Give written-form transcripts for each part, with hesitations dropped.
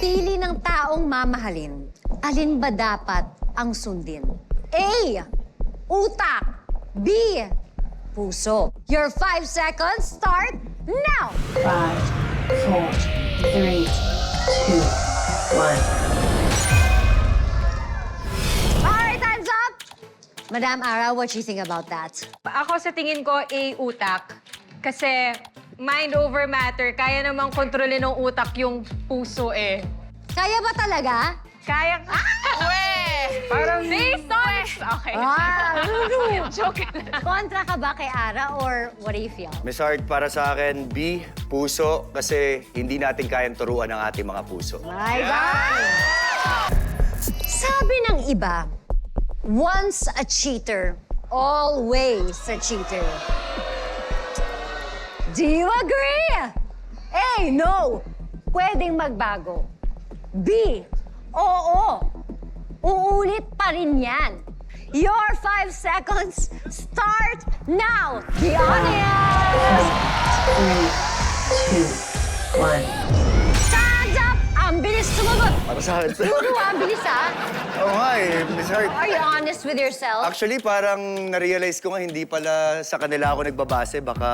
pagpili ng taong mamahalin, alin ba dapat ang sundin? A. Utak. B. Puso. Your 5 seconds start now! 5, 4, 3, 2, 1. Alright, time's up! Madam Ara, what do you think about that? Ako sa tingin ko, utak. Kasi mind over matter, kaya namang kontrolin ng utak yung puso eh. Kaya ba talaga? Kaya... Parang... Based on... Okay. Joke lang. Kontra ka ba kay Ara or what do you feel? Miss Hart, para sa akin, B, puso, kasi hindi natin kayang turuan ang ating mga puso. My God! Sabi ng iba, once a cheater, always a cheater. Do you agree? A, no. Pwedeng magbago. B, oo. Uulit pa rin yan. Your 5 seconds start now. Be honest. 3, 2, 1. Time's up. Ang bilis sumagot. Para sa akin, Ang bilis, ha? oo nga eh, Miss Hart. Are you honest with yourself? Actually, parang na-realize ko nga hindi pala sa kanila ako nagbabase, baka...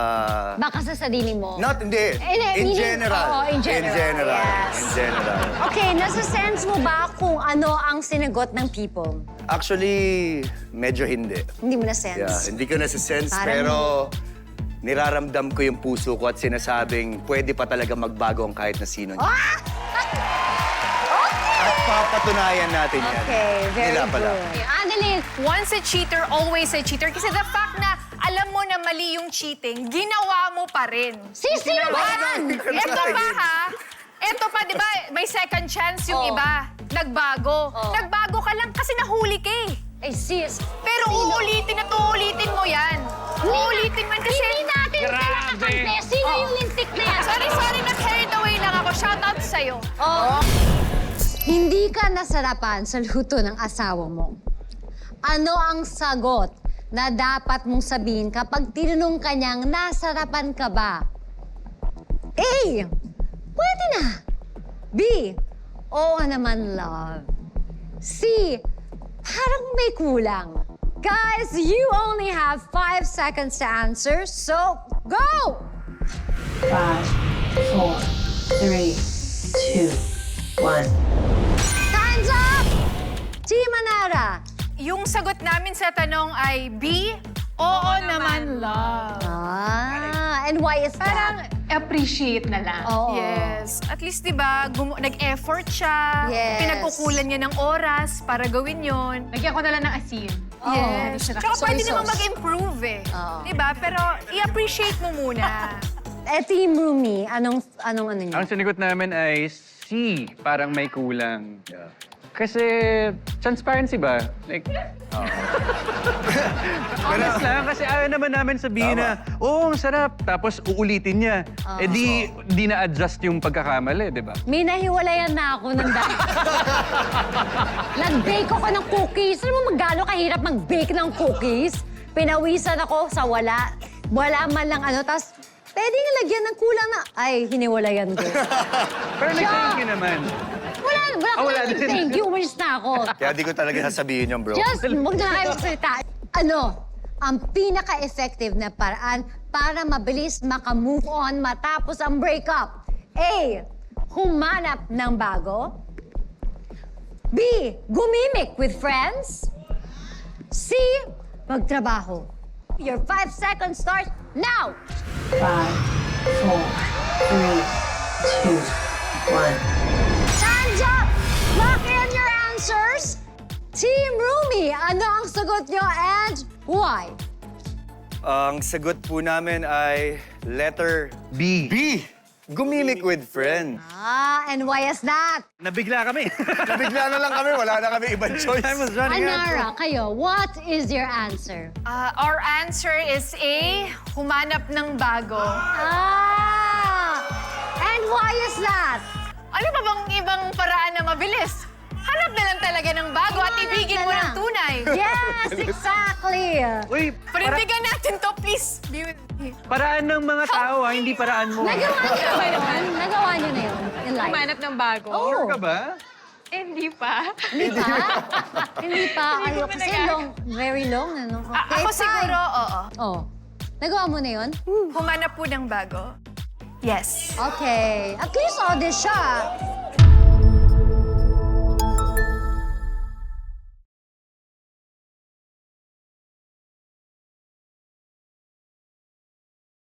Baka sa sarili mo. Not, hindi. In meaning- general. Oo, in general. In general. Yes. In general. Okay, nasa-sense mo ba kung ano ang sinagot ng people? Actually, medyo hindi. Hindi mo Yeah, na-sense? hindi ko nasa-sense, Parang- pero niraramdam ko yung puso ko at sinasabing pwede pa talaga magbago ang kahit na sino niya. Ah! At papatunayan natin yan. Okay, very Nila pala. good. Annalyn, Once a cheater, always a cheater. Kasi the fact na alam mo na mali yung cheating, ginawa mo pa rin. sino ba yan? Ito pa ha, ito pa, di ba, may second chance yung Oh. iba. Nagbago. Oh. Nagbago ka lang kasi nahuli ka eh. Ay, sis. Pero uulitin at uulitin mo yan. Uulitin mo yan kasi... Hindi natin pinakakampi. Sino yung lintik na yan? Sorry, na-carried away lang ako. Shout out sa'yo. Oh. Hindi ka nasarapan sa luto ng asawa mo. Ano ang sagot na dapat mong sabihin kapag tinanong ka niyang nasarapan ka ba? A. Pwede na. B. Oo naman, love. C. Parang may kulang. Guys, you only have 5 seconds to answer, so go! 5, 4, 3, 2, 1. Time's up! Team Manara. Yung sagot namin sa tanong ay B, oo naman, love. And why is Parang that? appreciate na lang. Oo. Yes. At least, di ba, nag-effort siya. Yes. Pinagkukulan niya ng oras para gawin yon. Lagyan ko na lang ng asin. Yes. Tsaka Soy pwede namang sauce. mag-improve eh. Oo. Di ba? Pero i-appreciate mo muna. Team Rumi, anong ano niyo? Ang sinigot namin ay C, parang may kulang. Yeah. Kasi transparency ba? Like, honest lang, kasi ayaw naman namin sabihin Tama. na, oo, ang sarap, tapos uulitin niya. Eh di na-adjust yung pagkakamali, di ba? May nahiwalayan na ako ng dati. Nag-bake ako ng cookies. Alam mo magano kahirap mag-bake ng cookies? Pinawisan ako sa wala. Wala man lang ano. Tapos, pwede nga lagyan ng kulang na... Ay, hiniwalayan ko. Pero nag-thank you naman. Wala wala ka din. thank you. Umalis na ako. Kaya di ko talaga sasabihin yung bro. Just, huwag na kayo magsalita. Ano, ang pinaka-effective na paraan para mabilis maka-move on matapos ang breakup? A. Humanap ng bago. B. Gumimik with friends. C. Magtrabaho. Your 5 seconds starts now! 5, 4, 3, 2, 1. Time's up! Lock in your answers! Team Rumi, ano ang sagot nyo and why? Ang sagot po namin ay letter B. B. Gumimik with friends. And why is that? Nabigla kami. Nabigla na lang kami, wala na kami ibang choice. Time was running out. Anara, kayo, what is your answer? Our answer is A, humanap ng bago. And why is that? Ano pa bang ibang paraan na mabilis? Maghanap na lang talaga ng bago at Maghanap ibigin na mo ng lang. tunay. Yes, exactly. Uy, Parindigan natin to, please. Be with me. paraan ng mga tao ha, hindi paraan mo. Nagawa niyo na yun. Nagawa niyo na yun in life. Humanap ng bago. Oh. Sure ka ba? Hindi pa. Hindi pa? Hindi pa. Hindi Ayaw ko kasi nagagawa. long, very long. Ano? Okay, Ako fine. siguro, oo. Oh. Nagawa mo na yun? Humanap po ng bago. Yes. Okay. At least, oh, siya.